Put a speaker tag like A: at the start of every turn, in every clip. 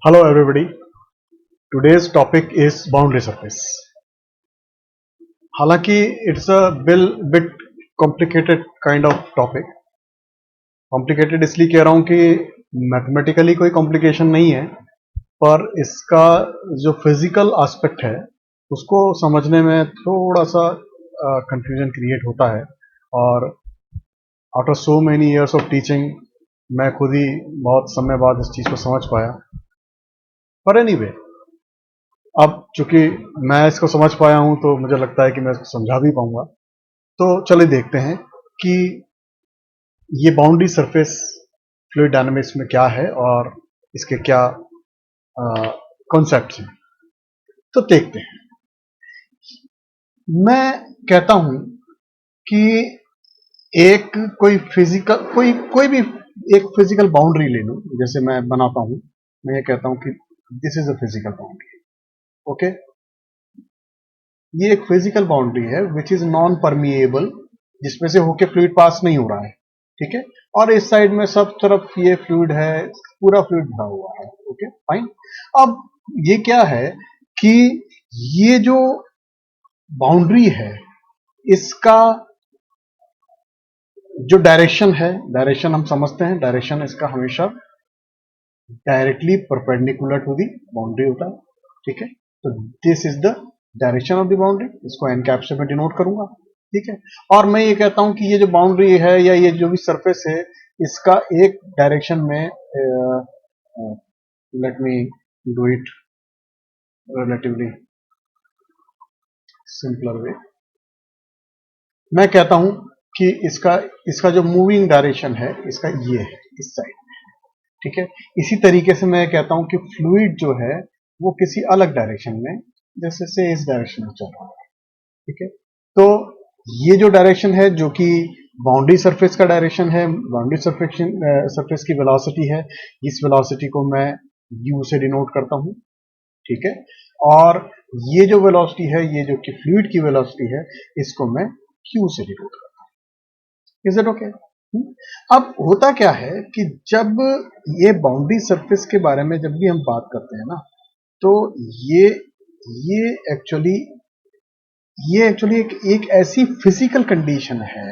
A: Hello everybody. Today's topic is boundary surface. हालांकि it's a bit complicated kind of topic. Complicated इसलिए कह रहा हूं कि मैथमेटिकली कोई कॉम्प्लिकेशन नहीं है, पर इसका जो फिजिकल एस्पेक्ट है उसको समझने में थोड़ा सा कंफ्यूजन क्रिएट होता है. और after so many years of teaching मैं खुद ही बहुत समय बाद इस चीज़ को समझ पाया. पर एनीवे, अब चूंकि मैं इसको समझ पाया हूं तो मुझे लगता है कि मैं इसको समझा भी पाऊंगा. तो चलिए देखते हैं कि ये बाउंड्री सरफेस फ्लूइड डायनामिक्स में क्या है और इसके क्या कॉन्सेप्ट्स हैं. तो देखते हैं. मैं कहता हूं कि एक कोई फिजिकल कोई भी एक फिजिकल बाउंड्री ले लो. जैसे मैं बनाता हूं, मैं ये कहता हूं कि this is a physical boundary. Okay, ये एक फिजिकल बाउंड्री है विच इज नॉन परमिएबल, जिसमें से होके फ्लूइड पास नहीं हो रहा है. ठीक है, और इस साइड में सब तरफ ये फ्लूइड है, पूरा फ्लूइड भरा हुआ है. Okay fine. अब ये क्या है कि ये जो बाउंड्री है इसका जो डायरेक्शन है, डायरेक्शन हम समझते हैं, डायरेक्शन इसका हमेशा directly perpendicular to the boundary होता है. ठीक है, तो this is the direction of the boundary. इसको एन कैप से मैं डिनोट करूंगा. ठीक है, और मैं ये कहता हूं कि ये जो बाउंड्री है या ये जो भी सरफेस है इसका एक डायरेक्शन में, let me do it relatively simpler way. मैं कहता हूं कि इसका इसका जो मूविंग डायरेक्शन है इसका ये है, इस साइड. ठीक है, इसी तरीके से मैं कहता हूं कि फ्लूइड जो है वो किसी अलग डायरेक्शन में, जैसे से इस डायरेक्शन में चल रहा है. ठीक है, तो ये जो डायरेक्शन है जो कि बाउंड्री सरफेस का डायरेक्शन है, बाउंड्री सरफेस की वेलोसिटी है, इस वेलोसिटी को मैं u से डिनोट करता हूं. ठीक है, और ये जो वेलोसिटी है, ये जो कि फ्लूइड की वेलोसिटी है, इसको मैं q से डिनोट करता हूं. Is it okay? अब होता क्या है कि जब ये बाउंड्री सरफेस के बारे में जब भी हम बात करते हैं ना, तो ये ये एक्चुअली एक ऐसी फिजिकल कंडीशन है.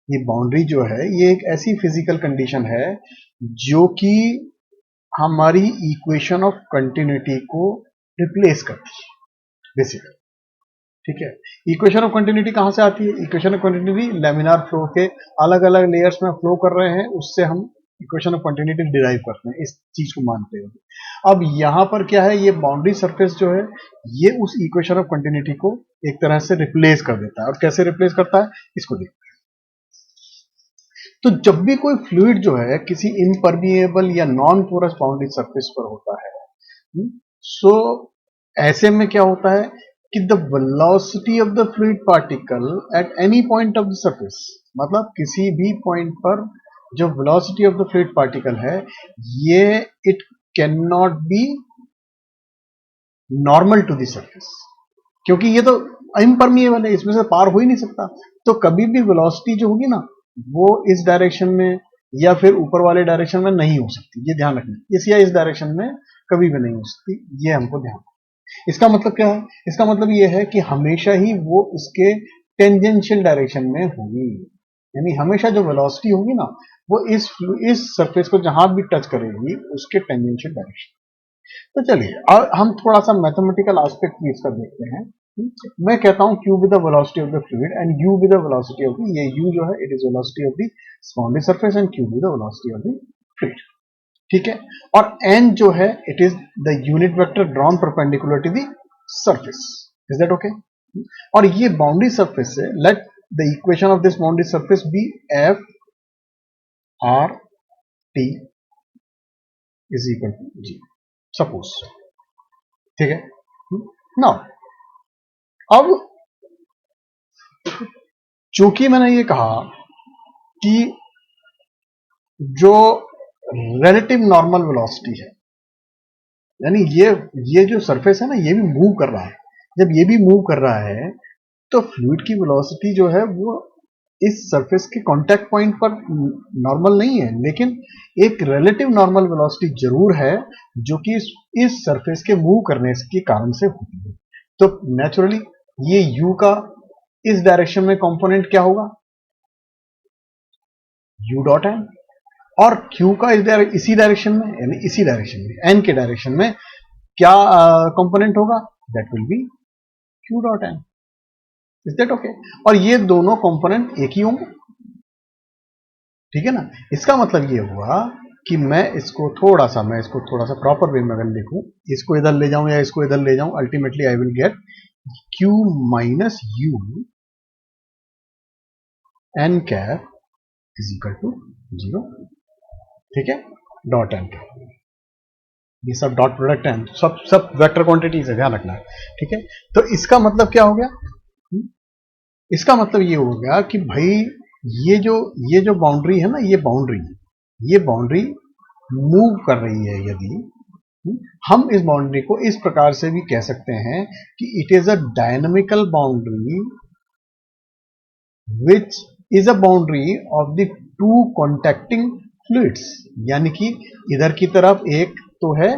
A: ये बाउंड्री जो है ये एक ऐसी फिजिकल कंडीशन है जो कि हमारी इक्वेशन ऑफ कंटिन्यूटी को रिप्लेस करती है बेसिकली. ठीक है, इक्वेशन ऑफ कंटिन्यूटी कहां से आती है? Equation of continuity laminar flow के अलग अलग लेयर्स में फ्लो कर रहे हैं, उससे हम इक्वेशन ऑफ कंटिन्यूटी डिराइव करते हैं, इस चीज को मानते हैं. अब यहां पर क्या है, ये बाउंड्री सरफेस जो है ये उस इक्वेशन ऑफ कंटिन्यूटी को एक तरह से रिप्लेस कर देता है. और कैसे रिप्लेस करता है इसको देखते हैं. तो जब भी कोई फ्लूइड जो है किसी इम्परमिएबल या नॉन पोरस बाउंड्री सरफेस पर होता है, सो ऐसे में क्या होता है कि the velocity of the fluid particle at any point of the surface, मतलब किसी भी पॉइंट पर जो velocity of the fluid particle है, ये it can not be normal to the surface, क्योंकि ये तो इम्परमिएबल है, इसमें से पार हो ही नहीं सकता. तो कभी भी वेलोसिटी जो होगी ना, वो इस डायरेक्शन में या फिर ऊपर वाले डायरेक्शन में नहीं हो सकती. ये ध्यान रखना, इस या इस डायरेक्शन में कभी भी नहीं हो सकती. ये हमको ध्यान. इसका मतलब क्या है? इसका मतलब ये है कि हमेशा ही वो इसके टेंजेंशियल डायरेक्शन में होगी. यानी हमेशा जो वेलोसिटी होगी ना, वो इस सरफेस को जहां भी टच करेगी उसके टेंजेंशियल डायरेक्शन. तो चलिए अब हम थोड़ा सा मैथमेटिकल एस्पेक्ट भी इसका देखते हैं. मैं कहता हूं q with the velocity of the fluid and u with the velocity of the, ये u जो है it is velocity of the boundary surface and q with the velocity of the fluid. ठीक है, और n जो है it is the unit vector drawn perpendicular to the surface. Is that okay? और ये बाउंड्री सरफेस है. Let the equation of this boundary surface be f r t is equal to g, suppose. ठीक है, now अब चूंकि मैंने ये कहा कि जो रिलेटिव नॉर्मल वेलोसिटी है, यानी ये जो सरफेस है ना, ये भी मूव कर रहा है. जब ये भी मूव कर रहा है तो फ्लूइड की वेलोसिटी जो है वो इस सरफेस के कांटेक्ट पॉइंट पर नॉर्मल नहीं है, लेकिन एक रिलेटिव नॉर्मल वेलोसिटी जरूर है जो कि इस सरफेस के मूव करने के कारण से होती है। तो नेचुरली ये u का इस डायरेक्शन में कंपोनेंट क्या होगा, u डॉट n, और q का इसी डायरेक्शन में, यानी इसी डायरेक्शन में, n के डायरेक्शन में क्या कंपोनेंट होगा, that will be q dot n। Is that okay? और ये दोनों कंपोनेंट एक ही होंगे, ठीक है ना। इसका मतलब ये हुआ कि मैं इसको थोड़ा सा प्रॉपर वे में अगर लिखूं, इसको इधर ले जाऊं या इसको इधर ले जाऊं, ultimately I will get q minus u n cap is equal to 0, ठीक है, डॉट n कैप। ये सब डॉट प्रोडक्ट है, सब वेक्टर क्वांटिटीज है, ध्यान रखना है, ठीक है। तो इसका मतलब क्या हो गया, इसका मतलब ये हो गया कि भाई ये जो बाउंड्री है ना, ये बाउंड्री मूव कर रही है। यदि हम इस बाउंड्री को इस प्रकार से भी कह सकते हैं कि it is a dynamical boundary which is a boundary of the two contacting fluids, यानी कि इधर की तरफ एक तो है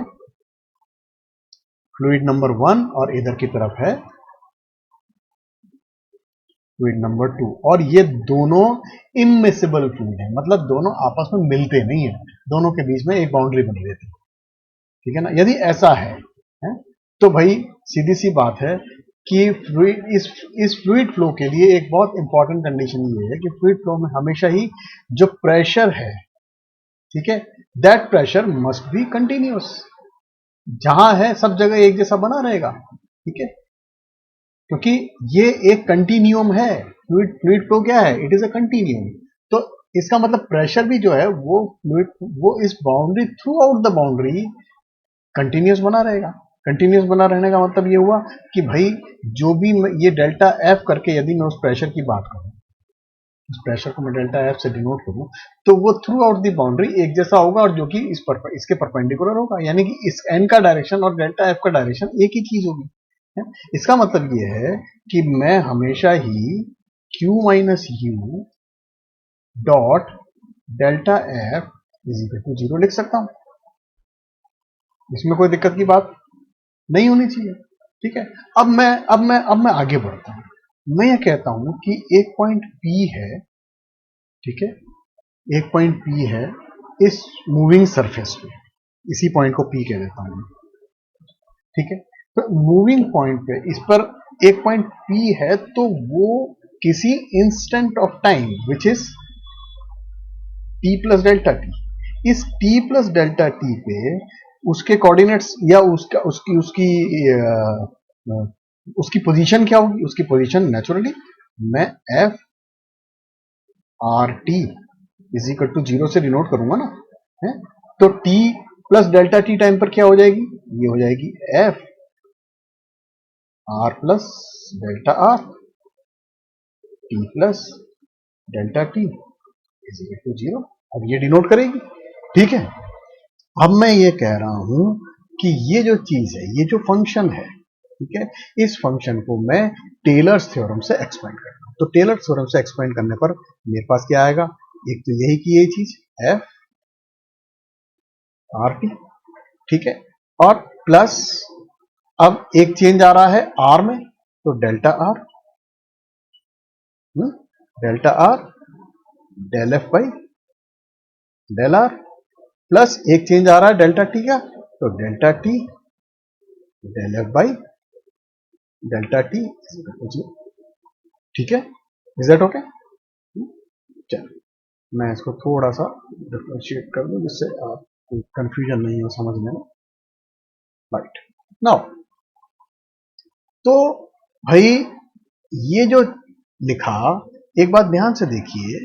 A: फ्लूइड नंबर 1 और इधर की तरफ है फ्लूइड नंबर 2, और ये दोनों इमिसिबल फ्लूइड है, मतलब दोनों आपस में मिलते नहीं है, दोनों के बीच में एक बाउंड्री बनी रहती है, ठीक है ना। यदि ऐसा है तो भाई सीधी सी बात है कि फ्लूइड इस फ्लूइड फ्लो के लिए एक बहुत इंपॉर्टेंट कंडीशन ये है कि फ्लूइड फ्लो में हमेशा ही जो प्रेशर है, ठीक है, that pressure must be continuous. जहां है सब जगह एक जैसा बना रहेगा, ठीक है, क्योंकि ये एक कंटिन्यूम है। फ्लूइड फ्लो क्या है, इट इज अ कंटिन्यूम। तो इसका मतलब प्रेशर भी जो है वो इस boundary through out the boundary continuous बना रहेगा। कंटिन्यूस बना रहने का मतलब ये हुआ कि भाई जो भी ये डेल्टा एफ करके यदि मैं उस प्रेशर की बात करूं, इस प्रेशर को मैं डेल्टा एफ से डिनोट करूं, तो वो थ्रू आउट द बाउंड्री एक जैसा होगा और जो कि इसके परपेंडिकुलर होगा, यानी कि इस एन का डायरेक्शन और डेल्टा एफ का डायरेक्शन एक ही चीज होगी। इसका मतलब ये है कि मैं हमेशा ही q minus U dot delta F is equal to 0 लिख सकता हूं। इसमें कोई दिक्कत की बात नहीं होनी चाहिए, ठीक है। अब मैं आगे बढ़ता हूं। मैं ये कहता हूं कि एक पॉइंट P है, ठीक है, एक पॉइंट P है इस मूविंग सरफेस पे, इसी पॉइंट को P कह देता हूं, ठीक है। तो मूविंग पॉइंट पे इस पर एक पॉइंट P है, तो वो किसी instant of time which is t plus delta T, इस t प्लस डेल्टा टी पे उसके कोऑर्डिनेट्स या उसकी पोजीशन क्या होगी, उसकी पोजीशन नेचुरली मैं F R T is equal to 0 से डिनोट करूंगा ना, है। तो t plus delta T time पर क्या हो जाएगी, ये हो जाएगी F R plus delta R T plus delta T is equal to 0। अब ये डिनोट करेगी, ठीक है। अब मैं ये कह रहा हूं कि ये जो चीज है, ये जो फंक्शन है, ठीक है, इस फंक्शन को मैं टेलर्स थ्योरम से एक्सपेंड करता हूं। तो टेलर्स थ्योरम से एक्सपेंड करने पर मेरे पास क्या आएगा, एक तो यही की यही चीज एफ आर टी, ठीक है, और प्लस अब एक चेंज आ रहा है आर में, तो delta R del F by del R, plus एक चेंज आ रहा है डेल्टा टी का, तो delta T del F by delta T, ठीक है। Is that okay? चलो मैं इसको थोड़ा सा डिफरेंशिएट कर दूं जिससे आपको कंफ्यूजन नहीं हो समझने में, राइट। नाउ तो भाई ये जो लिखा, एक बात ध्यान से देखिए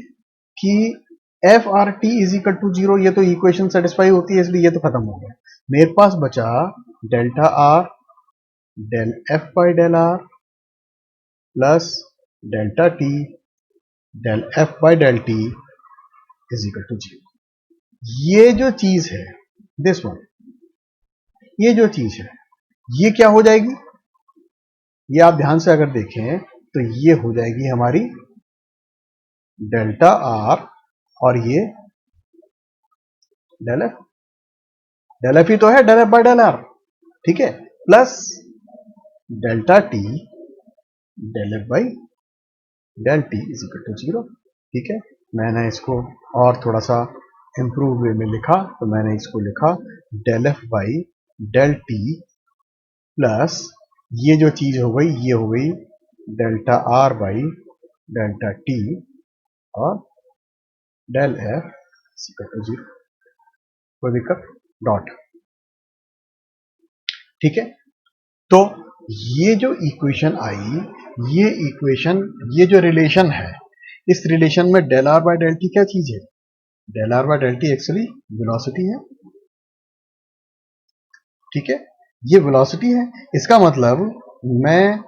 A: कि F R T is equal to 0, ये तो इक्वेशन सेटिस्फाई होती है, इसलिए ये तो खत्म हो गया। मेरे पास बचा delta R del F by del R plus delta T del F by del T is equal to 0। ये जो चीज है, दिस वन, ये जो चीज है, ये क्या हो जाएगी, ये आप ध्यान से अगर देखें तो ये हो जाएगी हमारी डेल्टा आर और ये डेल एफ, डेल एफ ही तो है, del F by del R, ठीक है, plus delta T del F by del T is equal to 0, ठीक है। मैंने इसको और थोड़ा सा इम्प्रूव वे में लिखा, तो मैंने इसको लिखा del F by del T plus ये जो चीज हो गई ये हो गई delta R by delta T और डेल एफ इक्वल टू 0, कोई दिक्कत, डॉट, ठीक है। तो ये जो इक्वेशन आई, ये इक्वेशन, ये जो रिलेशन है, इस रिलेशन में del R by del T क्या चीज है? Del R by del T actually velocity है, ठीक है, ये वेलोसिटी है। इसका मतलब मैं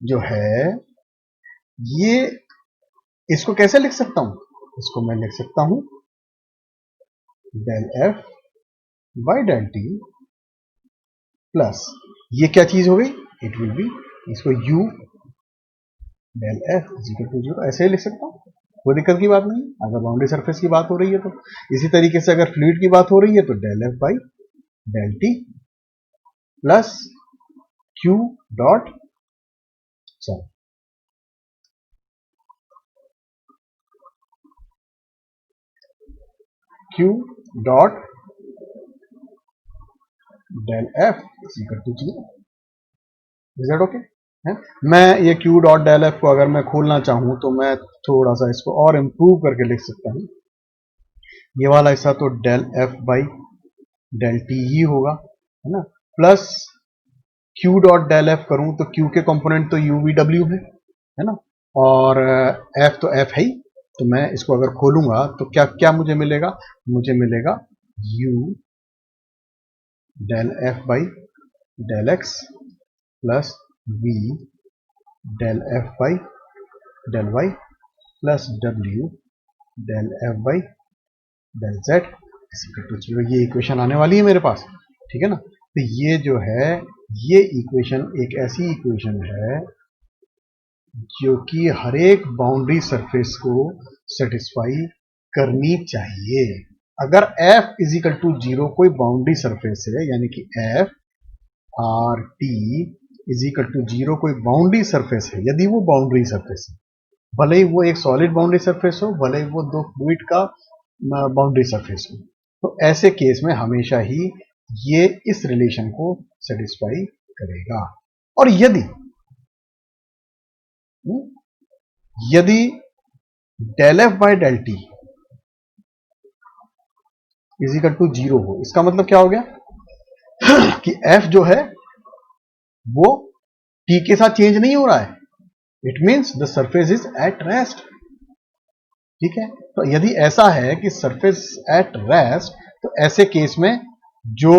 A: जो है ये इसको कैसे लिख सकता हूं? इसको मैं लिख सकता हूं del F by del T plus ये क्या चीज हो गई, इट विल बी, इसको u del F is equal to 0 ऐसे ही लिख सकता हूं, कोई दिक्कत की बात नहीं अगर बाउंड्री सरफेस की बात हो रही है तो। इसी तरीके से अगर फ्लूइड की बात हो रही है तो del F by del T plus Q dot, sorry, Q dot del F is equal to 0, is that okay? मैं ये क्यू डॉट डेल एफ को अगर मैं खोलना चाहूं तो मैं थोड़ा सा इसको और इम्प्रूव करके लिख सकता हूं, ये वाला हिस्सा तो del F by del T ही होगा, है ना, plus Q dot del F करूं तो क्यू के कंपोनेंट तो यू वी डब्ल्यू है ना, और एफ तो एफ है ही, तो मैं इसको अगर खोलूंगा तो क्या क्या मुझे मिलेगा? मुझे मिलेगा U del F by del X plus V del F by del Y plus W del F by del Z equal to 0, ये इक्वेशन आने वाली है मेरे पास, ठीक है ना। तो ये जो है ये इक्वेशन एक ऐसी इक्वेशन है जो कि हर एक बाउंड्री सरफेस को सेटिस्फाई करनी चाहिए। अगर f इज इक्वल टू 0 कोई बाउंड्री सरफेस है, यानी कि f R T is equal to 0 कोई बाउंड्री सरफेस है, यदि वो बाउंड्री सरफेस है, भले ही वो एक सॉलिड बाउंड्री सरफेस हो, भले ही वो दो फ्लूइड का बाउंड्री सरफेस हो, तो ऐसे केस में हमेशा ही ये इस रिलेशन को सेटिस्फाई करेगा। और यदि del F by del T is equal to 0 हो, इसका मतलब क्या हो गया कि f जो है वो t के साथ चेंज नहीं हो रहा है, it means the surface is at rest, ठीक है। तो यदि ऐसा है कि सरफेस एट रेस्ट, तो ऐसे केस में जो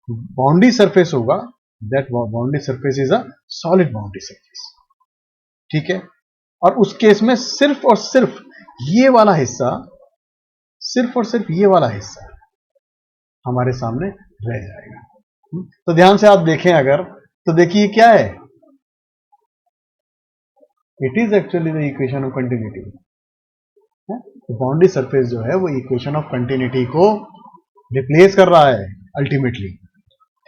A: बाउंड्री सरफेस होगा that boundary surface is a solid boundary surface, ठीक है। और उस केस में सिर्फ और सिर्फ ये वाला हिस्सा, सिर्फ और सिर्फ ये वाला हिस्सा हमारे सामने रह जाएगा। तो ध्यान से आप देखें अगर, तो देखिए क्या है, it is actually the equation of continuity. तो बाउंड्री सरफेस जो है वो इक्वेशन ऑफ कंटिन्यूटी को रिप्लेस कर रहा है अल्टीमेटली,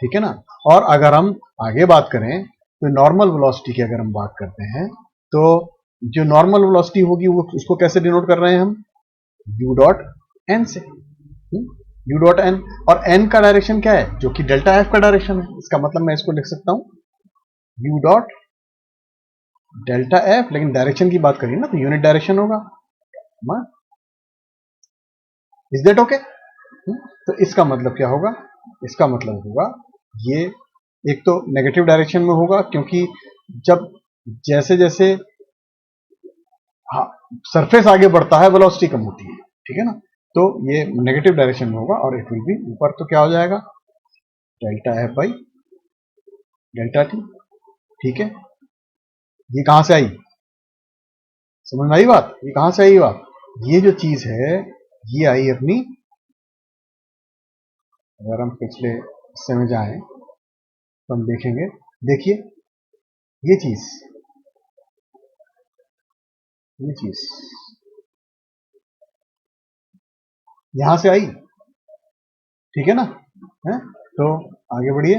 A: ठीक है ना। और अगर हम आगे बात करें तो नॉर्मल वेलोसिटी की अगर हम बात करते हैं तो जो नॉर्मल वेलोसिटी होगी वो उसको कैसे डिनोट कर रहे हैं हम? u डॉट एन से, u डॉट एन, और n का डायरेक्शन क्या है? जो कि डेल्टा एफ का डायरेक्शन है। इसका मतलब मैं इसको लिख सकता हूं u डॉट डेल्टा एफ, लेकिन डायरेक्शन की बात करिए ना तो यूनिट डायरेक्शन होगा, इज दैट ओके? तो इसका मतलब क्या होगा? इसका मतलब होगा ये एक तो नेगेटिव डायरेक्शन में होगा, क्योंकि जब जैसे जैसे सरफेस आगे बढ़ता है वेलोसिटी कम होती है, ठीक है ना। तो ये नेगेटिव डायरेक्शन में होगा और इट विल बी ऊपर तो क्या हो जाएगा? Delta F by delta T, ठीक है। ये कहां से आई? समझ में आई बात? ये कहां से आई बात? ये जो चीज है ये आई अपनी, अगर हम पिछले हिस्से में जाएं तो हम देखेंगे, देखिए ये चीज यहां से आई, ठीक है ना, है? तो आगे बढ़िए।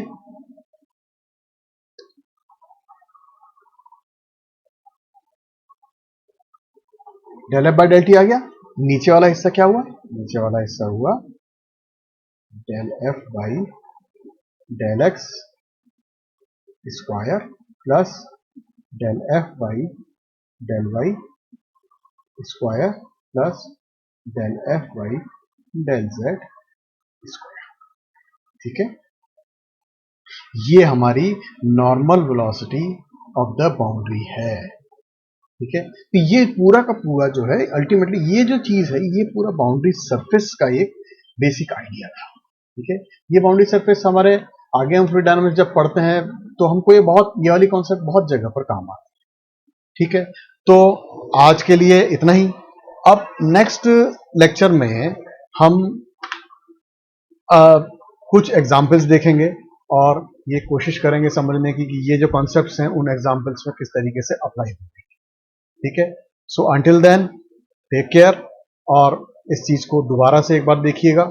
A: Del F by del T आ गया। नीचे वाला हिस्सा क्या हुआ? नीचे वाला हिस्सा हुआ del F by del X square plus del F by del Y square plus del F by del Z square. ठीक है, ये हमारी normal velocity of the boundary है। ठीक है, तो ये पूरा का पूरा जो है अल्टीमेटली ये जो चीज है ये पूरा बाउंड्री सरफेस का एक बेसिक आइडिया था। ठीक है, ये बाउंड्री सरफेस हमारे आगे हम फ्लूइड डायनामिक्स जब पढ़ते हैं तो हमको ये वाली कॉन्सेप्ट बहुत जगह पर काम आता है। ठीक है, तो आज के लिए इतना ही। अब नेक्स्ट लेक्चर में हम कुछ एग्जाम्पल्स देखेंगे और ये कोशिश करेंगे समझने की कि ये जो कॉन्सेप्ट्स हैं उन एग्जाम्पल्स में किस तरीके से अप्लाई होंगे। ठीक है, so until then take care, और इस चीज को दोबारा से एक बार देखिएगा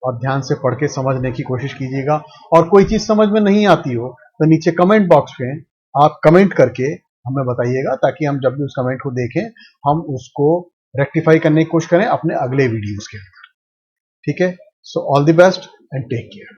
A: और ध्यान से पढ़ के समझने की कोशिश कीजिएगा। और कोई चीज समझ में नहीं आती हो तो नीचे कमेंट बॉक्स में आप कमेंट करके हमें बताइएगा, ताकि हम जब भी उस कमेंट को देखें हम उसको रेक्टिफाई करने की कोशिश करें अपने अगले वीडियोस के लिए। ठीक है, so all the best and take care.